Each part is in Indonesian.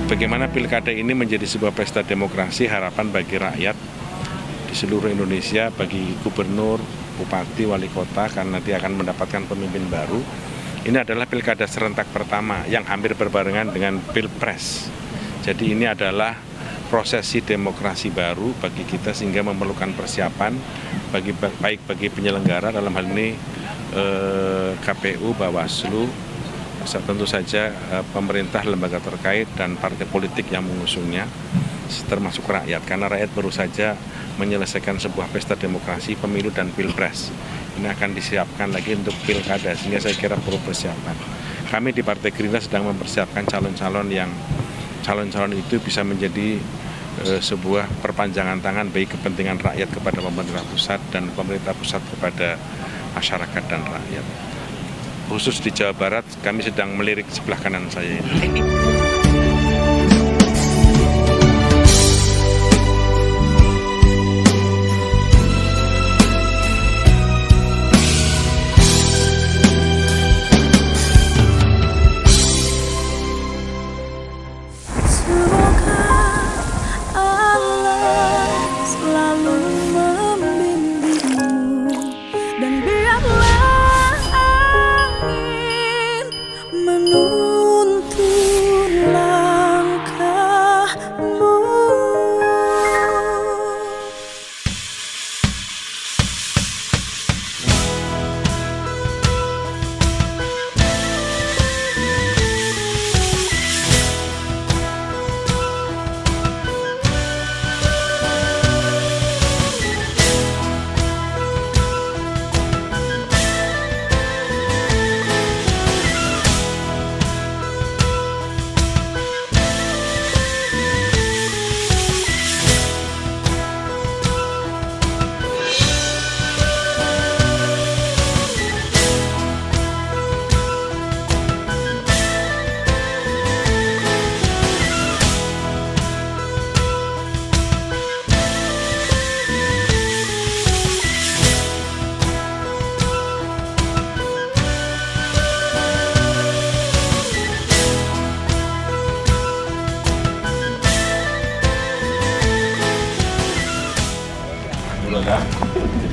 bagaimana pilkada ini menjadi sebuah pesta demokrasi, harapan bagi rakyat di seluruh Indonesia, bagi gubernur, bupati, wali kota, karena nanti akan mendapatkan pemimpin baru. Ini adalah pilkada serentak pertama yang hampir berbarengan dengan pilpres. Jadi ini adalah prosesi demokrasi baru bagi kita, sehingga memerlukan persiapan baik bagi penyelenggara, dalam hal ini KPU, Bawaslu, tentu saja pemerintah, lembaga terkait, dan partai politik yang mengusungnya, termasuk rakyat, karena rakyat baru saja menyelesaikan sebuah pesta demokrasi, pemilu dan pilpres. Ini akan disiapkan lagi untuk pilkada, sehingga saya kira perlu persiapan. Kami di Partai Gerindra sedang mempersiapkan calon-calon itu bisa menjadi sebuah perpanjangan tangan bagi kepentingan rakyat kepada pemerintah pusat dan pemerintah pusat kepada masyarakat dan rakyat. Khusus di Jawa Barat, kami sedang melirik sebelah kanan saya ini.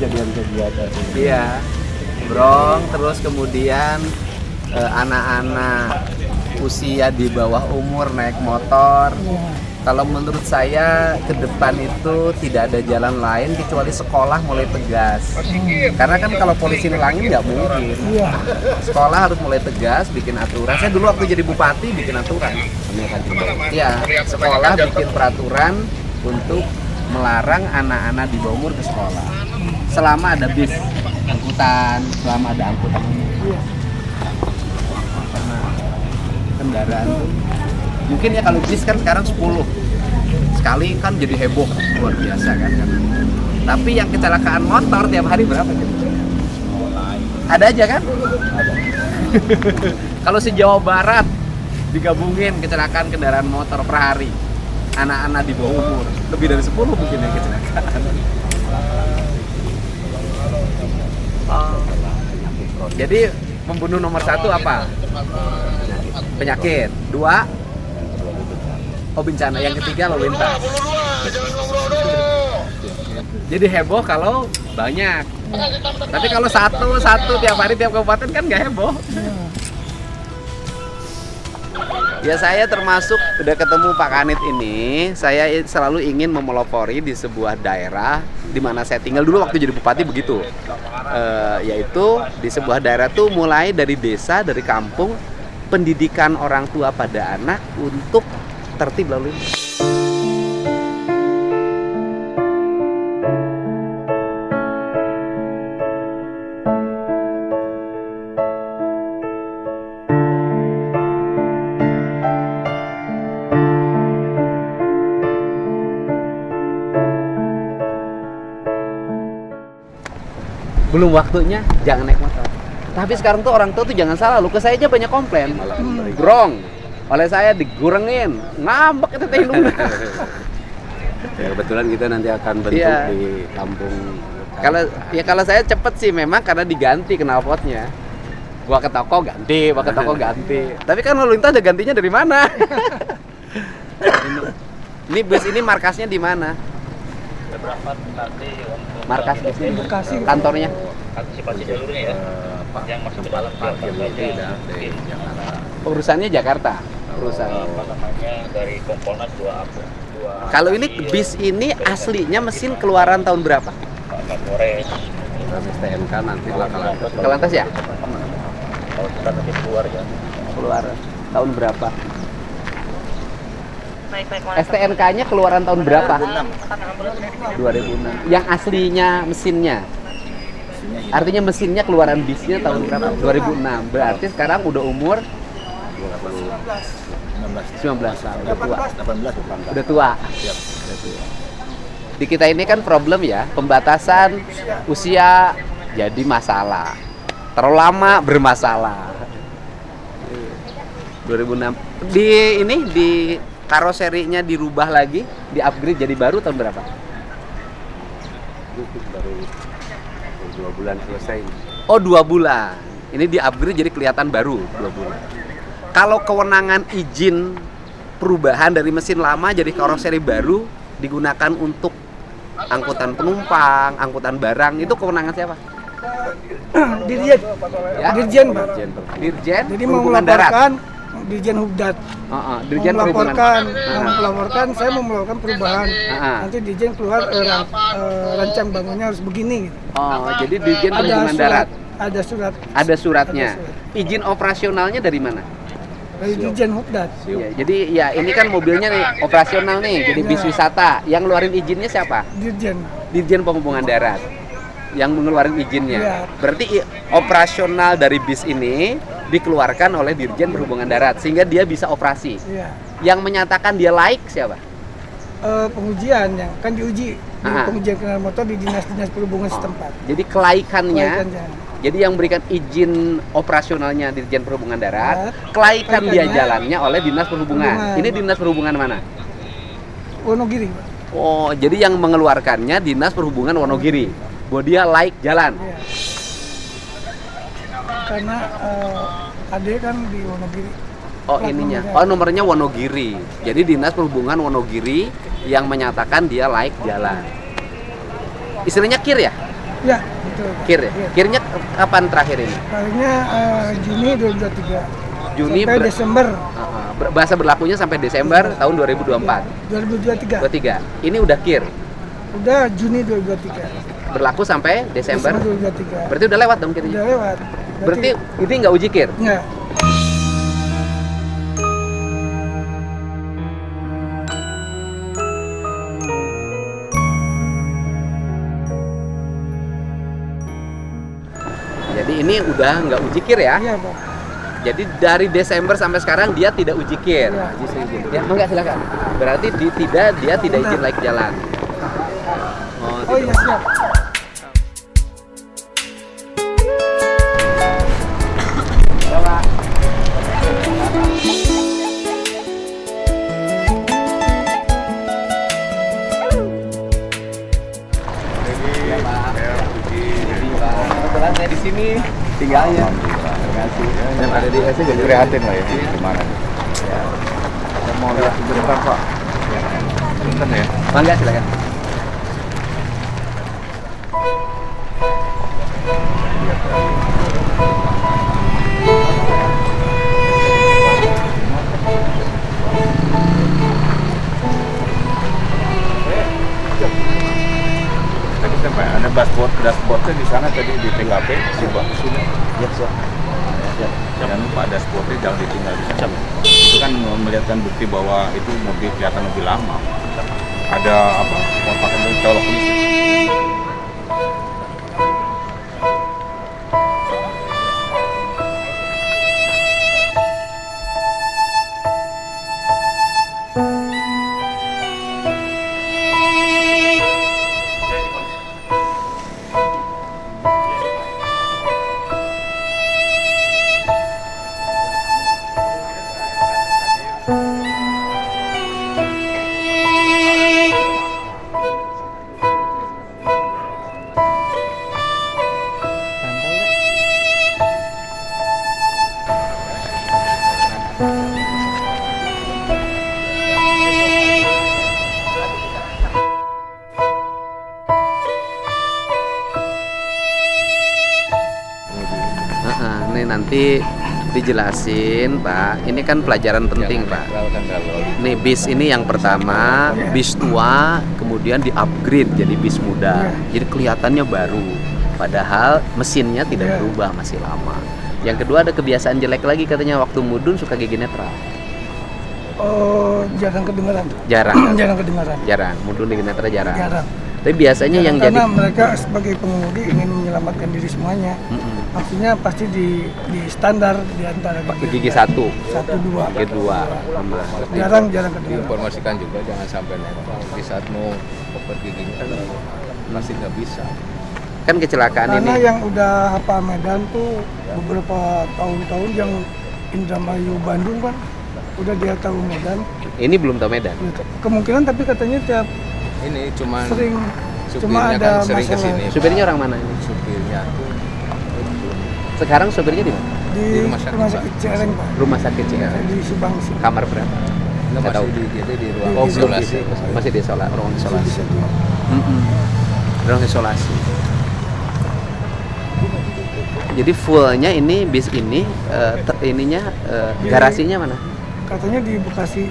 Kejadian-kejadian iya, brong, terus kemudian anak-anak usia di bawah umur naik motor. Kalau menurut saya ke depan itu tidak ada jalan lain kecuali sekolah mulai tegas. Karena kan kalau polisi nilangin nggak mungkin. Sekolah harus mulai tegas, bikin aturan. Saya dulu waktu jadi bupati bikin aturan. Iya, sekolah bikin peraturan untuk melarang anak-anak di bawah umur ke sekolah. Selama ada bis angkutan, selama ada angkutan umum. Karena kendaraan tuh mungkin ya, kalau bis kan sekarang 10 sekali kan jadi heboh luar biasa kan. Tapi yang kecelakaan motor tiap hari berapa gitu? Ada aja kan? Ada. Kalau se-Jawa Barat digabungin kecelakaan kendaraan motor per hari, anak-anak di bawah umur lebih dari 10 mungkin yang kecelakaan. Jadi pembunuh nomor 1 apa? Penyakit. 2 bencana. Yang ketiga lalu lintas. Jadi heboh kalau banyak. Tapi kalau satu tiap hari tiap kabupaten kan nggak heboh. Ya, saya termasuk udah ketemu Pak Kanit ini. Saya selalu ingin memelopori di sebuah daerah di mana saya tinggal dulu waktu jadi bupati begitu. Yaitu di sebuah daerah tuh mulai dari desa, dari kampung, pendidikan orang tua pada anak untuk tertib lalu lintas. Belum waktunya jangan naik motor. Tapi sekarang tuh orang tua tuh jangan salah, lu ke saya aja banyak komplain. Brong, oleh saya digurengin, ngambek itu teh hidungnya. Ya, kebetulan kita nanti akan bentuk di kampung. Kalau saya cepet sih memang karena diganti knalpotnya. Gua ke toko ganti. Tapi kan lalu lintas ada gantinya dari mana? Ini bus ini markasnya di mana? Markas bus ini Bekasi. kantornya? Antisipasi jalurnya ya. Yang masuk ke dalam parkir mobil dari Jakarta. Perusahaannya Jakarta. Perusahaan. apa namanya dari Kompolnas dua Kalau ini bis ini aslinya mesin keluaran tahun berapa? Kapolres. Terus STNK nanti bakalan Kelantas ya? Kalau kita nanti keluar ya. Keluar tahun berapa? STNK-nya keluaran tahun berapa? 2006. Yang aslinya mesinnya? Artinya mesinnya keluaran bisnya tahun berapa? 2006. Berarti sekarang udah umur 19 lah, udah tua. 18. Udah tua. Di kita ini kan problem ya, pembatasan usia jadi masalah. Terlalu lama bermasalah. 2006. Di karoserinya dirubah lagi, di-upgrade jadi baru tahun berapa? Baru 2 bulan selesai. Oh, 2 bulan. Ini di-upgrade jadi kelihatan baru 2 bulan. Kalau kewenangan izin perubahan dari mesin lama jadi karoseri baru digunakan untuk angkutan penumpang, angkutan barang, itu kewenangan siapa? Dirjen, Ya? Dirjen Pak. Dirjen Jadi mau Perhubungan Darat. melaporkan Dirjen Hubdat. Dirjen Mau Perhubungan. melaporkan, saya mau melakukan perubahan. Ah. Nanti Dirjen keluar rancang bangunnya harus begini. Gitu. Oh, jadi Dirjen Perhubungan Darat. Ada surat Ada suratnya. Ada surat. Izin operasionalnya dari mana? dari Dirjen Hubdat. Ya, jadi ya ini kan mobilnya nih operasional nih, jadi bis wisata. Yang ngeluarin izinnya siapa? Dirjen. Dirjen Perhubungan Darat yang mengeluarkan izinnya. Iya. Berarti operasional dari bis ini dikeluarkan oleh Dirjen Perhubungan Darat sehingga dia bisa operasi. Iya. Yang menyatakan dia laik siapa? Pengujian yang kan diuji di Ah. pengujian kendaraan motor di dinas-dinas perhubungan setempat. Jadi kelaikannya, Kelaikannya. jadi yang memberikan izin operasionalnya Dirjen Perhubungan Darat, Darat, kelaikan dia kelaikannya jalannya oleh Dinas Perhubungan. Perhubungan. Ini Dinas Perhubungan mana? Wonogiri, Pak. Oh, jadi yang mengeluarkannya Dinas Perhubungan Wonogiri. Bahwa dia laik jalan. Iya. Karena ade kan di Wonogiri. Oh, Plat ininya. nomornya. Oh, nomornya Wonogiri. Jadi Dinas Perhubungan Wonogiri yang menyatakan dia laik jalan. Istilahnya KIR ya? Ya, betul. Pak. KIR ya? Iya. KIR-nya kapan terakhir ini? Akhirnya Juni 2023. Juni sampai Desember bahasa berlakunya sampai Desember tahun 2024. 2023. 23. Ini udah KIR. Udah Juni 2023. Berlaku sampai Desember. 2023. Berarti udah lewat dong KIR-nya. Udah lewat. Berarti ini nggak uji KIR? Enggak. Jadi ini udah nggak uji KIR ya? Iya, Pak. Jadi dari Desember sampai sekarang dia tidak uji KIR. Iya. Ya, enggak silakan. Berarti dia tidak izin laik jalan. Oh iya, siap. Kebetulan saya di sini tinggalnya. Terima kasih. Yang ada di sini jadi prihatin lah ya. Gimana? Saya mau lihat sebentar Pak. Sebentar ya. Bangga silakan. Tadi sampai ada dashboardnya di sana tadi di TKP di bawah sini. Ya, siap. Jangan lupa dashboardnya jangan ditinggal di sana. Itu kan melihatkan bukti bahwa itu mobil kelihatan lebih lama. Ada apa? Kotak itu colok polisi. tadi dijelasin Pak, ini kan pelajaran penting Pak. Nih bis ini yang pertama, bis tua, kemudian di-upgrade jadi bis muda. Jadi kelihatannya baru, padahal mesinnya tidak berubah, masih lama. Yang kedua ada kebiasaan jelek lagi katanya, waktu mudun suka gigi netral. Oh, jarang kedengaran. Jarang. Jarang kedengaran. Jarang, mudun gigi netral jarang. Jarang. Tapi biasanya yang Karena jadi mereka sebagai pengemudi ingin menyelamatkan diri semuanya. Maksudnya pasti di standar di antara gigi satu, dua. gigi dua, sama. Jarang kedengaran. Diinformasikan juga jangan sampai netral di saat mau oper giginya kan pasti nggak bisa. Kan kecelakaan Karena ini. yang udah hafal Medan tuh beberapa tahun-tahun, yang Indramayu Bandung kan udah dia tahu Medan. Ini belum tahu Medan. Kemungkinan, tapi katanya tiap Ini cuma sering supirnya ada kan sering masalah. kesini. Supirnya orang mana ini? Supirnya tuh Sekarang supirnya di mana? Di rumah rumah sakit, sakit Cereng Pak. Rumah sakit Cikarang. Di Subang sih. Kamar berapa? nggak Nggak tahu. masih di ruang Oh, isolasi. Masih di ruang isolasi. Bisa dia. Ruang isolasi. Jadi fullnya ini bis ini garasinya mana? Katanya di Bekasi,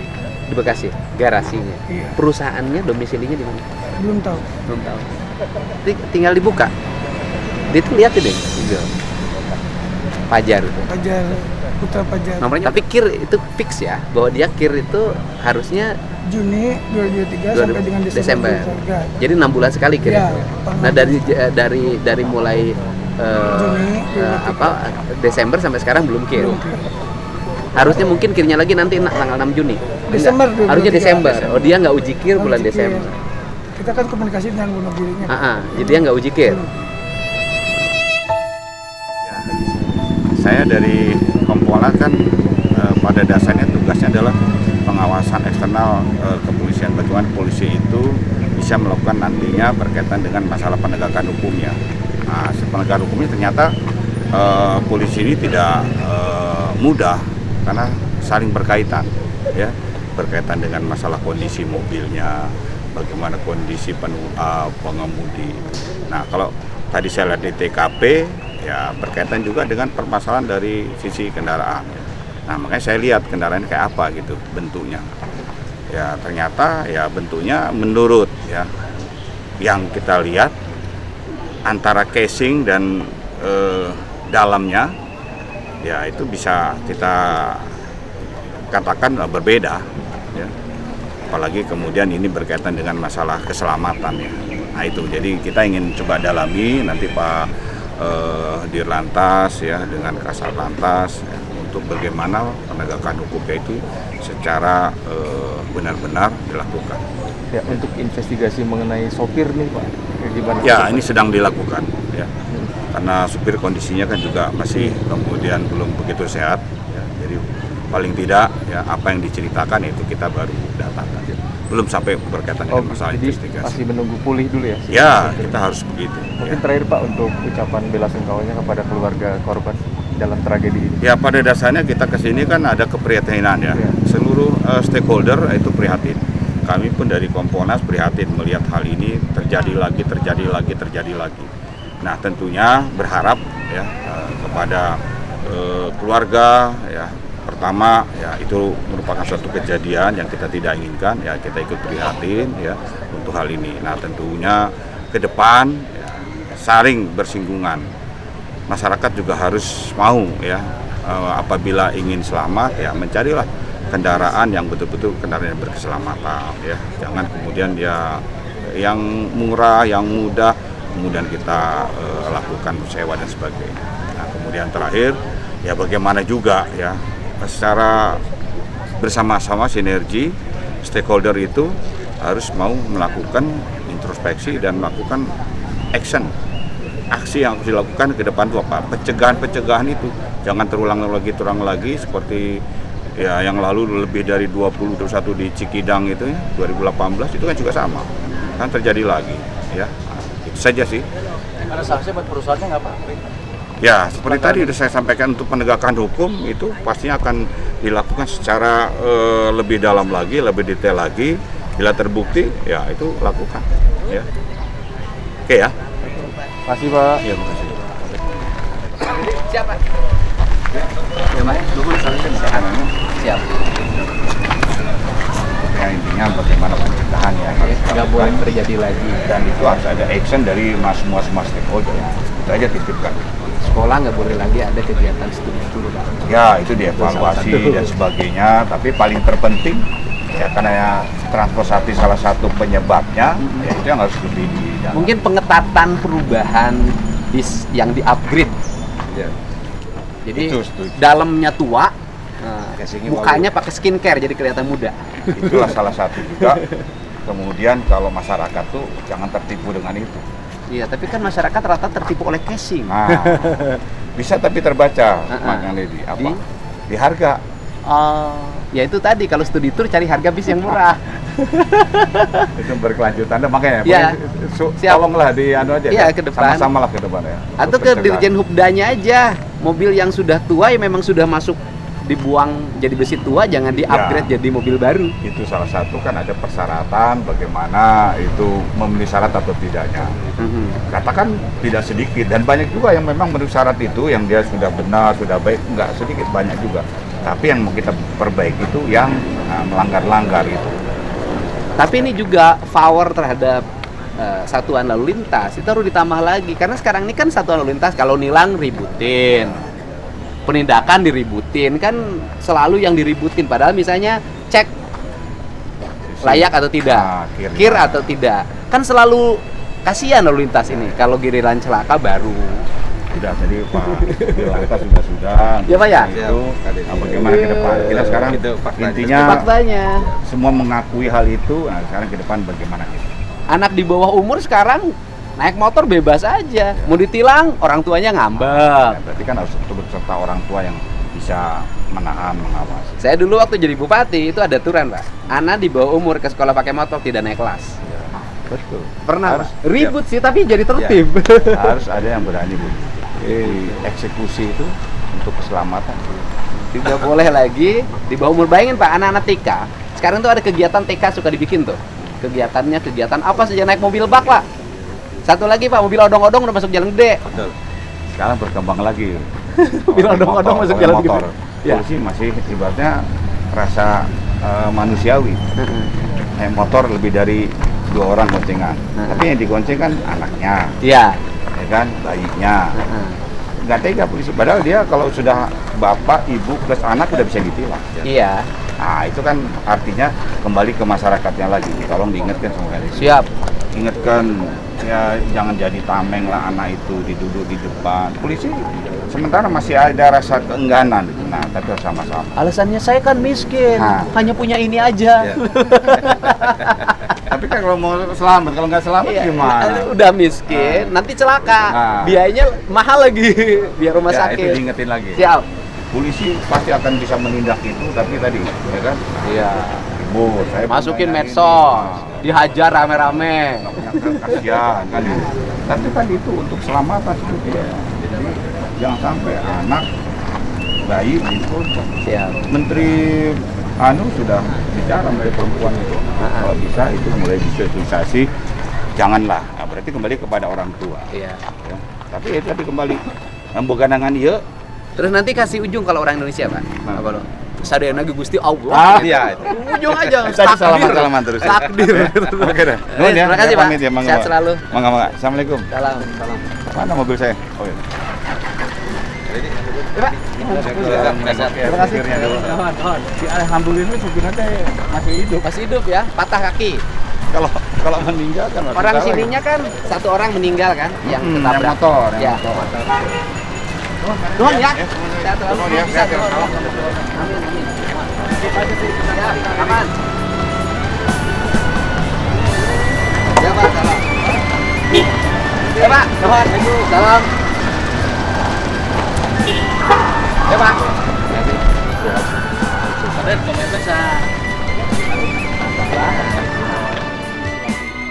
Di Bekasi. Garasinya. iya. Perusahaannya domisilinya di mana? Belum tahu. Belum tahu. Tinggal dibuka. Dia tuh lihat deh. Pajar itu. Pajar, Putra Pajar. Nomornya tapi KIR itu fix ya, bahwa dia KIR itu harusnya Juni 2023 sampai dengan Desember. 2023. Jadi 6 bulan sekali KIR. Ya, Nah dari mulai Juni 2023. Desember sampai sekarang belum KIR. Belum KIR. Harusnya mungkin KIR-nya lagi nanti tanggal 6 Juni. Desember Enggak. Harusnya 2023. Desember. Oh, dia nggak uji KIR bulan Uji KIR. Desember. Kita kan komunikasi dengan bunuh dirinya. Jadi dia nggak uji KIR. Saya dari Kompolnas kan pada dasarnya tugasnya adalah pengawasan eksternal kepolisian. Bagaimana polisi itu bisa melakukan nantinya berkaitan dengan masalah penegakan hukumnya. Nah, penegakan hukumnya ternyata polisi ini tidak mudah karena saling berkaitan, ya, berkaitan dengan masalah kondisi mobilnya, bagaimana kondisi pengemudi. Nah, kalau tadi saya lihat di TKP, ya berkaitan juga dengan permasalahan dari sisi kendaraan. Nah, makanya saya lihat kendaraan kayak apa gitu bentuknya. Ya ternyata ya bentuknya menurut ya yang kita lihat antara casing dan dalamnya ya itu bisa kita katakan berbeda ya. Apalagi kemudian ini berkaitan dengan masalah keselamatan ya. Nah itu jadi kita ingin coba dalami nanti Pak Dirlantas ya dengan Kasat Lantas ya, untuk bagaimana penegakan hukumnya itu secara benar-benar dilakukan. Ya, untuk investigasi mengenai sopir nih Pak, gimana? Ya, ini sedang dilakukan ya. Karena supir kondisinya kan juga masih kemudian belum begitu sehat ya. Jadi paling tidak ya apa yang diceritakan itu kita baru datakan. Belum sampai berkaitan dengan masalah jadi investigasi. masih menunggu pulih dulu ya? Ya, kita harus begitu. Mungkin Ya. terakhir Pak untuk ucapan bela sungkawanya kepada keluarga korban dalam tragedi ini. Ya pada dasarnya kita kesini kan ada keprihatinan ya. Seluruh stakeholder itu prihatin. Kami pun dari Kompolnas prihatin melihat hal ini terjadi lagi. Nah tentunya berharap ya kepada keluarga ya. Pertama ya itu merupakan suatu kejadian yang kita tidak inginkan ya, kita ikut prihatin ya untuk hal ini. Nah tentunya ke depan ya, saling bersinggungan. Masyarakat juga harus mau ya apabila ingin selamat ya mencarilah kendaraan yang betul-betul kendaraan yang berkeselamatan ya. Jangan kemudian ya yang murah, yang mudah kemudian kita lakukan sewa dan sebagainya. Nah, kemudian terakhir ya bagaimana juga ya secara bersama-sama sinergi stakeholder itu harus mau melakukan introspeksi dan melakukan aksi yang harus dilakukan ke depan itu apa? Pencegahan itu jangan terulang lagi seperti ya yang lalu lebih dari 21 di Cikidang itu ya, 2018 itu kan juga sama kan terjadi lagi ya. Nah, itu saja sih. Ada sanksi buat perusahaannya nggak Pak? Ya, seperti tadi sudah saya sampaikan untuk penegakan hukum itu pastinya akan dilakukan secara lebih dalam lagi, lebih detail lagi. Bila terbukti, ya itu lakukan. Ya, oke ya. Terima kasih Pak. Ya, terima kasih. Siapa? Ya Pak, dukung sehat. Siap. Ya intinya bagaimana pencegahan ya. Nggak boleh terjadi lagi. Dan itu harus ada action dari semua stakeholder. Itu aja titipkan. Sekolah nggak boleh lagi ada kegiatan studi tour Pak. Ya itu dievaluasi dan sebagainya. Tapi paling terpenting ya karena ya transportasi salah satu penyebabnya, ya itu yang harus lebih di dalam. Mungkin pengetatan perubahan bis yang di-upgrade. Ya. Jadi Itu setuju. dalamnya tua, Casingnya mukanya pakai skincare jadi kelihatan muda. Itulah salah satu juga. Kemudian kalau masyarakat tuh jangan tertipu dengan itu. Iya, tapi kan masyarakat rata tertipu oleh casing. Nah, bisa tapi terbaca, Uh-uh. makanya di apa? Di? Di harga. Ya itu tadi kalau studi tour cari harga bis yang murah. Itu berkelanjutan. Dan makanya, Ya. Siap. tolonglah di anu aja. Iya, kan? ke depan. Sama-sama lah ke depan ya. Atau Untuk ke pencegahan. Dirjen Hubdanya aja. Mobil yang sudah tua ya memang sudah masuk dibuang jadi besi tua, jangan di-upgrade jadi mobil baru. Itu salah satu kan ada persyaratan bagaimana itu memenuhi syarat atau tidaknya. Katakan tidak sedikit dan banyak juga yang memang memenuhi syarat itu yang dia sudah benar, sudah baik, enggak sedikit, banyak juga. Tapi yang mau kita perbaiki itu yang melanggar-langgar itu. Tapi ini juga power terhadap satuan lalu lintas itu harus ditambah lagi karena sekarang ini kan satuan lalu lintas kalau nilang ributin, penindakan diributin, kan selalu yang diributin padahal misalnya cek layak atau tidak, kir atau tidak, kan selalu kasihan lalu lintas ini kalau giliran celaka baru. Sudah, jadi Pak Dirlantas sudah. Ya Pak ya. Itu bagaimana ke depan? Kita sekarang Itu faktanya. intinya Faktanya semua mengakui hal itu. Nah, sekarang ke depan bagaimana kita? anak di bawah umur sekarang naik motor bebas aja, mau ditilang orang tuanya ngambek. Ya, berarti kan harus turut serta orang tua yang bisa menahan, mengawasi. Saya dulu waktu jadi bupati itu ada aturan Pak, anak di bawah umur ke sekolah pakai motor tidak naik kelas. Betul. Pernah Harus, Pak? Ribut sih tapi jadi tertib. harus ada yang berani Bu. Eksekusi itu untuk keselamatan. Tidak boleh lagi di bawah umur. Bayangin Pak, anak-anak TK sekarang tuh ada kegiatan TK suka dibikin tuh. Kegiatannya kegiatan apa saja, naik mobil bak Pak. Satu lagi Pak, mobil odong-odong udah masuk jalan gede. Betul. Sekarang berkembang lagi. Mobil odong-odong masuk jalan motor. gede. Ya. Polisi masih ibaratnya rasa manusiawi. Naik motor lebih dari 2 orang goncengan. Tapi yang digonceng kan anaknya, Iya. ya kan, bayinya. Nggak tega polisi. Padahal dia kalau sudah bapak, ibu plus anak udah bisa ditilang. Iya. Nah itu kan artinya kembali ke masyarakatnya lagi. Tolong diingatkan semua. Siap. Ingatkan ya jangan jadi tameng lah anak itu diduduk di depan. Polisi sementara masih ada rasa keengganan. Nah tapi harus sama-sama. Alasannya saya kan miskin, Nah. hanya punya ini aja. Ya. Tapi kan kalau mau selamat, kalau nggak selamat Iya, gimana? udah miskin, nanti celaka. Nah. Biayanya mahal lagi biar rumah Ya, sakit. itu diingetin lagi. Siap. Polisi pasti akan bisa menindak itu, tapi tadi, ya kan? Iya. Bu, saya Masukin punya medsos, ini. dihajar rame-rame. Kasihan kan itu. Tapi kan itu untuk keselamatan sebetulnya. Jadi jangan sampai anak bayi digonceng. Siap. Menteri sudah bicara mengenai perempuan itu. Kalau bisa itu mulai disosialisasi, janganlah. Nah, berarti kembali kepada orang tua. Iya. Ya. Tapi itu tadi kembali gandangan iya. Terus nanti kasih ujung kalau orang Indonesia Pak. Nah. Apa lo? Sadayana Gusti Allah. Iya. Ujung aja. Tadi salaman terus. Takdir. Oke dah. Nuhun ya. Terima kasih Saya Pak. pamit ya, mangga, Sehat Pak. selalu. Mangga. Assalamualaikum. Salam. Salam. Mana mobil saya? Oh iya. Pak. Terima kasih. Si alhamdulillah supirnya teh masih hidup. Masih hidup ya, patah kaki. Kalau meninggal kan masih Orang tahu. sininya kan satu orang meninggal kan, yang Yang ketabrak. motor, Ya. yang motor. Nuhun ya. Ya, Sehat selalu. nuhun ya, Bisa, sehat ya. nuhun. Amin, amin. Ya, aman. Ya Pak, salam. Ya Pak, nuhun. Salam. Ya Pak.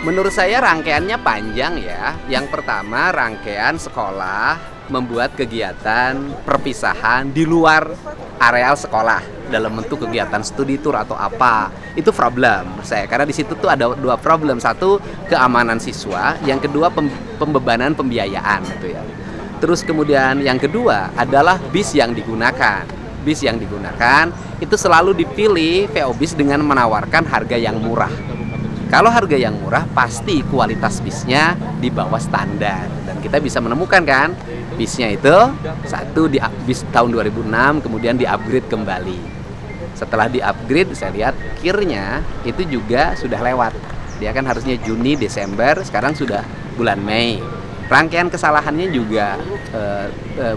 Menurut saya rangkaiannya panjang ya. Yang pertama rangkaian sekolah membuat kegiatan perpisahan di luar areal sekolah dalam bentuk kegiatan studi tour atau apa. Itu problem menurut saya karena di situ tuh ada 2 problem. Satu, keamanan siswa, yang kedua pembebanan pembiayaan gitu ya. Terus kemudian yang kedua adalah bis yang digunakan. bis yang digunakan itu selalu dipilih VO bis dengan menawarkan harga yang murah. Kalau harga yang murah pasti kualitas bisnya di bawah standar, dan kita bisa menemukan kan bisnya itu satu di bis tahun 2006 kemudian di-upgrade kembali. Setelah di-upgrade saya lihat kirnya itu juga sudah lewat. Dia kan harusnya Juni, Desember, sekarang sudah bulan Mei. Rangkaian kesalahannya juga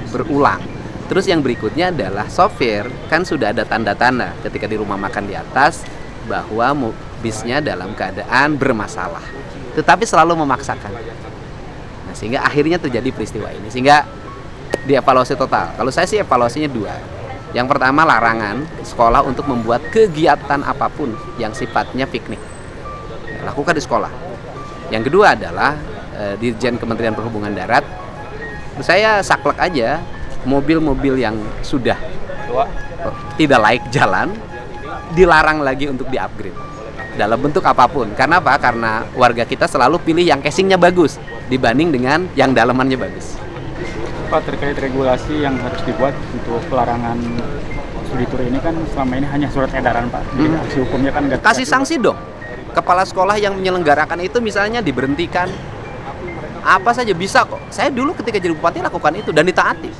berulang. Terus yang berikutnya adalah sopir kan sudah ada tanda-tanda ketika di rumah makan di atas bahwa bisnya dalam keadaan bermasalah, tetapi selalu memaksakan. Nah, sehingga akhirnya terjadi peristiwa ini, sehingga dievaluasi total. Kalau saya sih evaluasinya dua. Yang pertama, larangan sekolah untuk membuat kegiatan apapun yang sifatnya piknik, lakukan di sekolah. Yang kedua adalah Dirjen Kementerian Perhubungan Darat, saya saklek aja mobil-mobil yang sudah tidak layak jalan dilarang lagi untuk di-upgrade dalam bentuk apapun. Karena apa? Karena warga kita selalu pilih yang casingnya bagus dibanding dengan yang dalamannya bagus. Pak, terkait regulasi yang harus dibuat untuk pelarangan studi tour ini kan selama ini hanya surat edaran, Pak. Jadi aksi hukumnya kan nggak Kasih sanksi dong. Kepala sekolah yang menyelenggarakan itu misalnya diberhentikan. Apa saja bisa kok. Saya dulu ketika jadi bupati lakukan itu dan ditaati.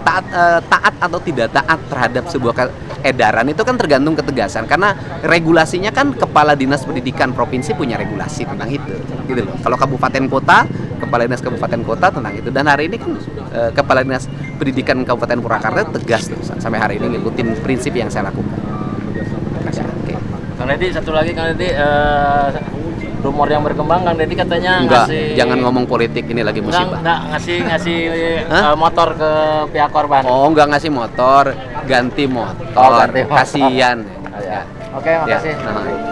Taat atau tidak taat terhadap sebuah edaran itu kan tergantung ketegasan, karena regulasinya kan Kepala Dinas Pendidikan Provinsi punya regulasi tentang itu, gitu loh. Kalau kabupaten kota, Kepala Dinas Kabupaten Kota tentang itu, dan hari ini kan Kepala Dinas Pendidikan Kabupaten Purwakarta tegas tuh, sampai hari ini ngikutin prinsip yang saya lakukan. Oke. Kang Deddy, satu lagi Kang Deddy, rumor yang berkembang Kang Deddy katanya Enggak, ngasih, jangan ngomong politik, ini lagi musibah. enggak ngasih motor ke pihak korban. Oh, enggak ngasih motor, ganti motor. Oh, ganti motor. Kasihan. Ya. Oke, makasih. Ya.